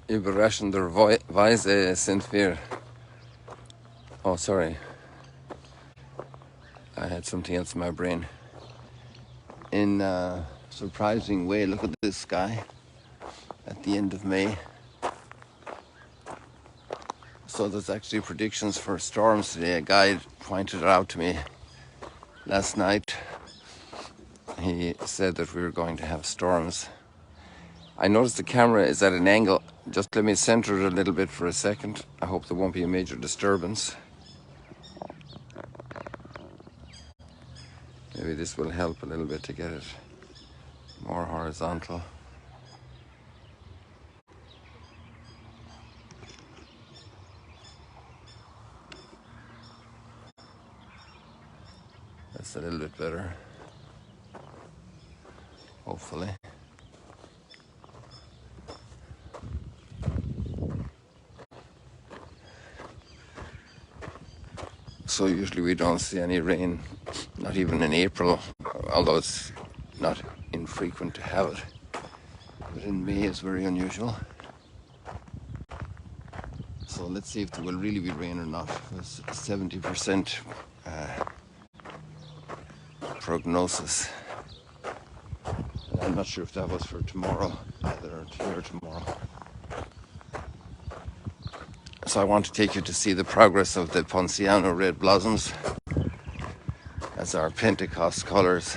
Überraschend Weise sind wir. Oh, sorry. I had something else in my brain. In a surprising way, look at this sky at the end of May. So there's actually predictions for storms today. A guide pointed it out to me last night. He said that we were going to have storms. I noticed the camera is at an angle. Just let me center it a little bit for a second. I hope there won't be a major disturbance. Maybe this will help a little bit to get it more horizontal. That's a little bit better, hopefully. So usually we don't see any rain, not even in April, although it's not infrequent to have it. But in May it's very unusual. So let's see if there will really be rain or not. It's 70% prognosis. And I'm not sure if that was for tomorrow either, or today or tomorrow. So I want to take you to see the progress of the Ponciano red blossoms. That's our Pentecost colors.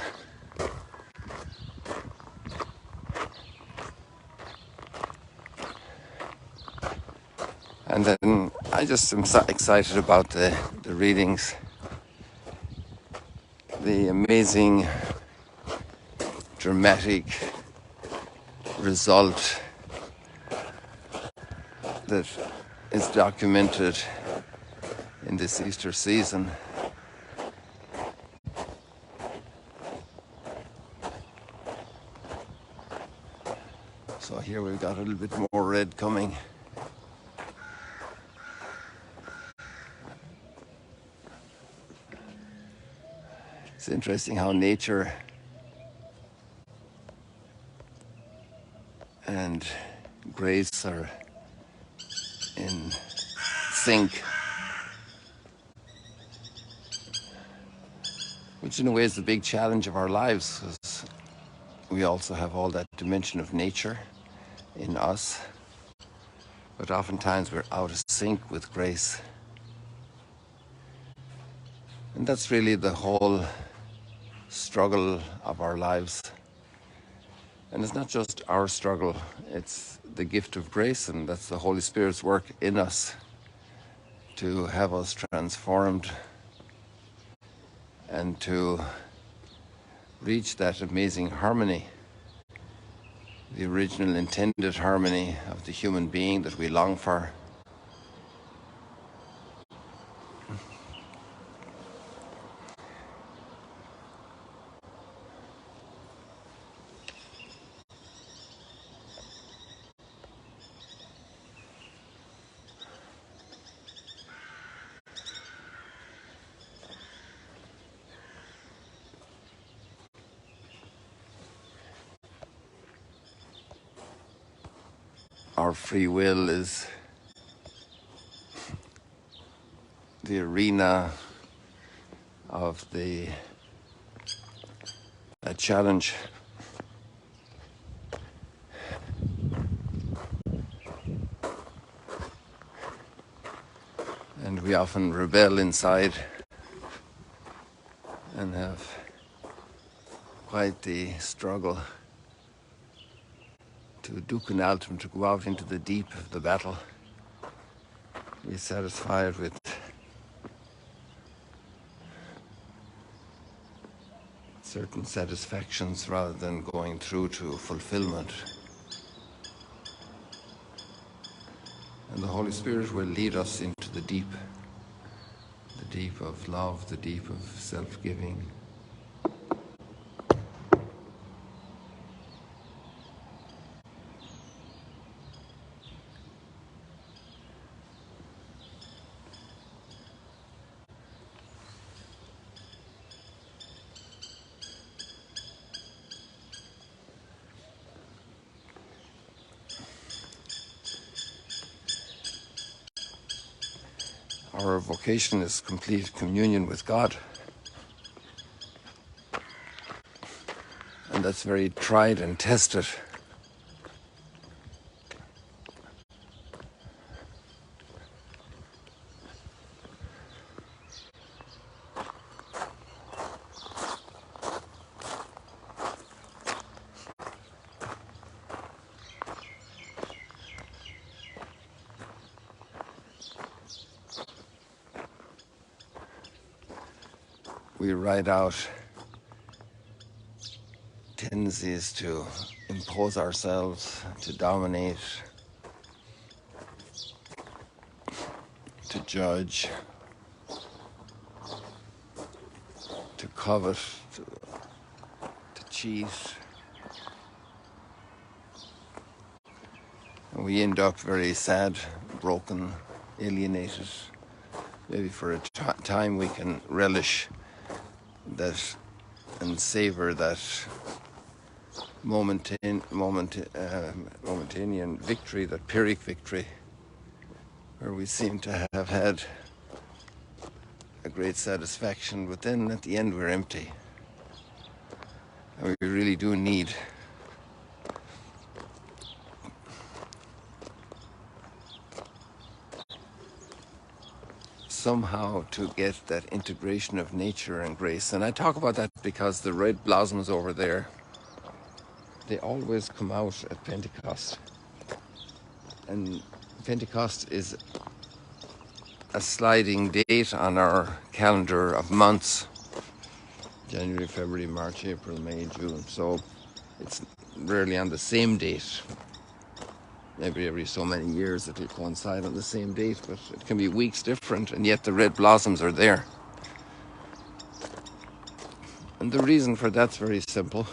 And then I just am so excited about the readings. The amazing, dramatic result that is documented in this Easter season. So here we've got a little bit more red coming. It's interesting how nature and grace are in sync, which in a way is the big challenge of our lives, because we also have all that dimension of nature in us, but oftentimes we're out of sync with grace. And that's really the whole struggle of our lives. And it's not just our struggle, it's the gift of grace, and that's the Holy Spirit's work in us to have us transformed and to reach that amazing harmony, the original intended harmony of the human being that we long for. Our free will is the arena of the challenge. And we often rebel inside and have quite the struggle to duke an altum, to go out into the deep of the battle, be satisfied with certain satisfactions rather than going through to fulfillment. And the Holy Spirit will lead us into the deep of love, the deep of self-giving. Our vocation is complete communion with God. And that's very tried and tested. We ride out tendencies to impose ourselves, to dominate, to judge, to covet, to cheat. And we end up very sad, broken, alienated. Maybe for a time we can relish that and savor that momentane victory, that Pyrrhic victory, where we seem to have had a great satisfaction, but then at the end we're empty. And we really do need somehow to get that integration of nature and grace. And I talk about that because the red blossoms over there, they always come out at Pentecost. And Pentecost is a sliding date on our calendar of months: January, February, March, April, May, June. So it's rarely on the same date. Maybe every so many years it'll coincide on the same date, but it can be weeks different, and yet the red blossoms are there. And the reason for that's very simple: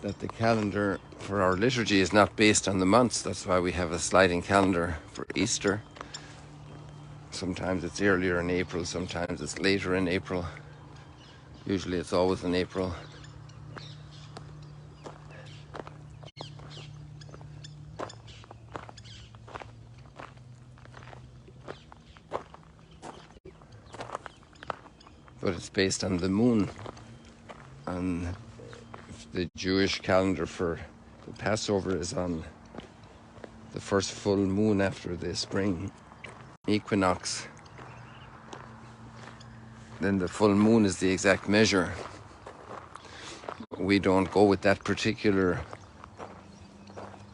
that the calendar for our liturgy is not based on the months. That's why we have a sliding calendar for Easter. Sometimes it's earlier in April, sometimes it's later in April. Usually it's always in April. But it's based on the moon. And the Jewish calendar for the Passover is on the first full moon after the spring equinox. Then the full moon is the exact measure. We don't go with that particular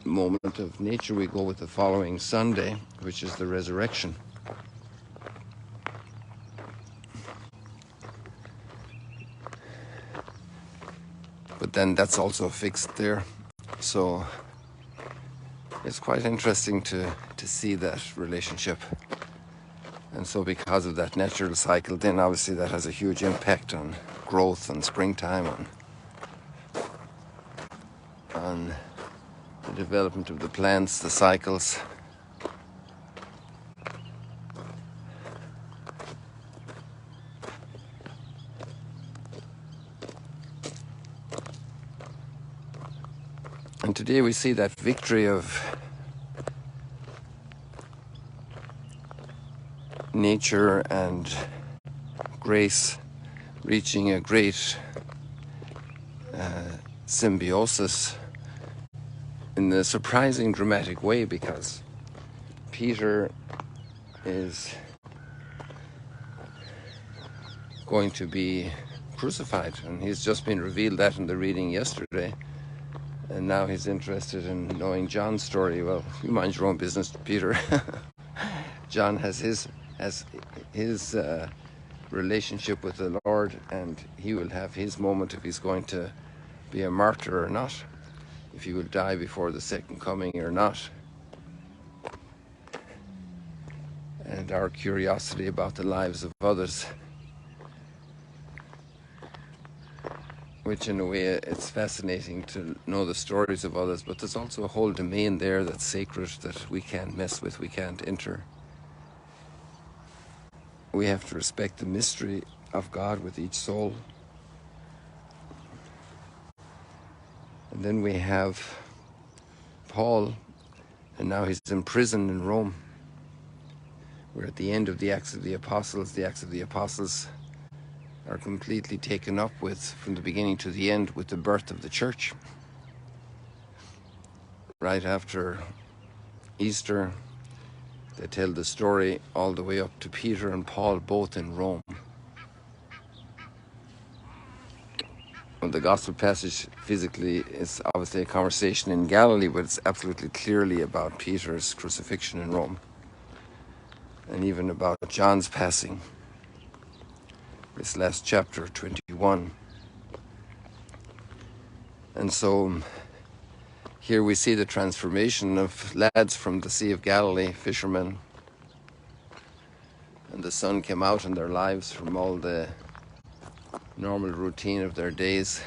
moment of nature. We go with the following Sunday, which is the resurrection. But then that's also fixed there. So it's quite interesting to see that relationship. And so because of that natural cycle, then obviously that has a huge impact on growth and springtime, on the development of the plants, the cycles. And today we see that victory of nature and grace reaching a great symbiosis in a surprising, dramatic way, because Peter is going to be crucified, and he's just been revealed that in the reading yesterday. And now he's interested in knowing John's story. Well, you mind your own business, Peter. John has his relationship with the Lord, and he will have his moment if he's going to be a martyr or not, if he will die before the second coming or not. And our curiosity about the lives of others, which in a way it's fascinating to know the stories of others, but there's also a whole domain there that's sacred that we can't mess with, we can't enter. We have to respect the mystery of God with each soul. And then we have Paul, and now he's in prison in Rome. We're at the end of the Acts of the Apostles. The Acts of the Apostles are completely taken up with, from the beginning to the end, with the birth of the church. Right after Easter, they tell the story all the way up to Peter and Paul, both in Rome. Well, the gospel passage physically is obviously a conversation in Galilee, but it's absolutely clearly about Peter's crucifixion in Rome, and even about John's passing, this last chapter, 21. And so here we see the transformation of lads from the Sea of Galilee, fishermen, and the sun came out in their lives from all the normal routine of their days,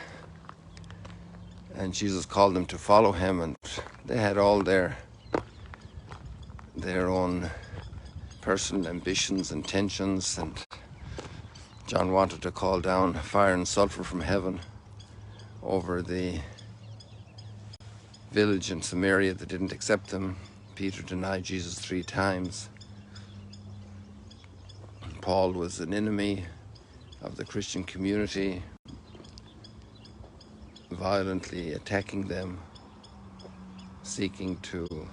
and Jesus called them to follow him, and they had all their own personal ambitions and tensions, and John wanted to call down fire and sulfur from heaven over the village in Samaria that didn't accept them. Peter denied Jesus 3 times. Paul was an enemy of the Christian community, violently attacking them, seeking to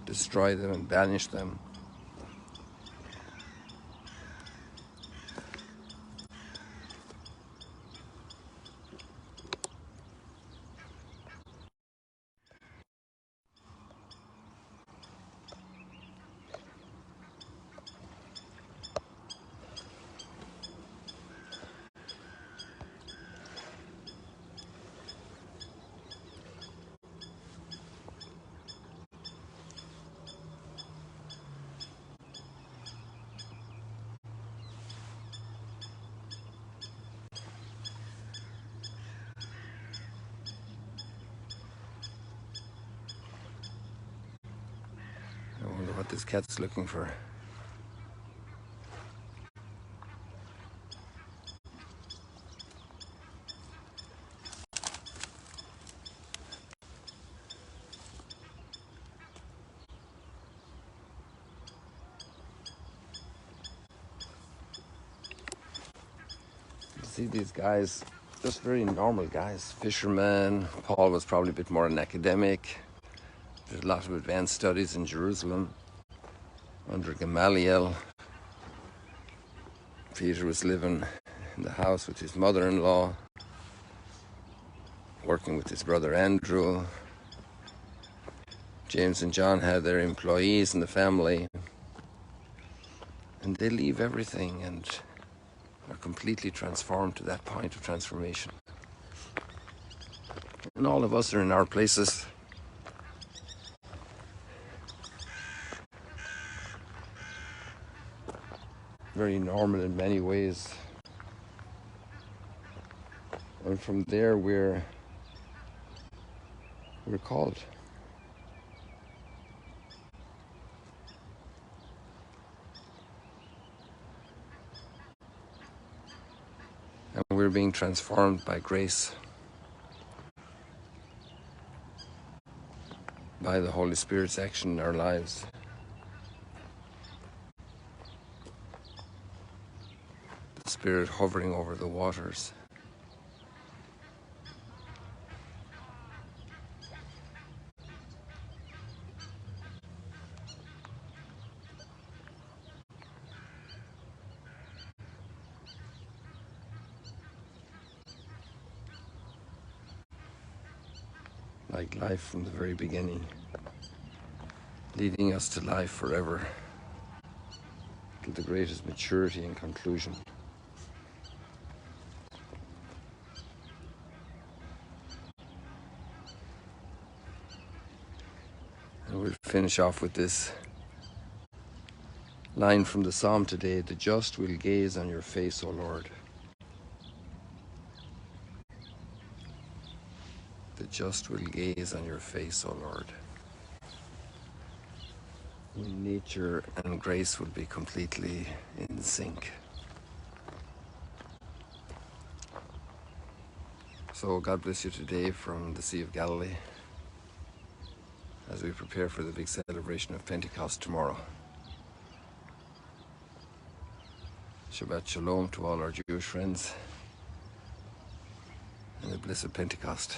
destroy them and banish them. I wonder what this cat's looking for. You see these guys, just very normal guys, fishermen. Paul was probably a bit more an academic. Did a lot of advanced studies in Jerusalem under Gamaliel. Peter was living in the house with his mother-in-law, working with his brother Andrew. James and John had their employees in the family, and they leave everything and are completely transformed to that point of transformation. And all of us are in our places. Very normal in many ways. And from there we're called. And we're being transformed by grace, by the Holy Spirit's action in our lives. The Spirit hovering over the waters. Like life from the very beginning, leading us to life forever, to the greatest maturity and conclusion. And we'll finish off with this line from the Psalm today: "The just will gaze on your face, O Lord." The just will gaze on your face, O Lord. When nature and grace will be completely in sync. So God bless you today from the Sea of Galilee as we prepare for the big celebration of Pentecost tomorrow. Shabbat Shalom to all our Jewish friends and the blessed Pentecost.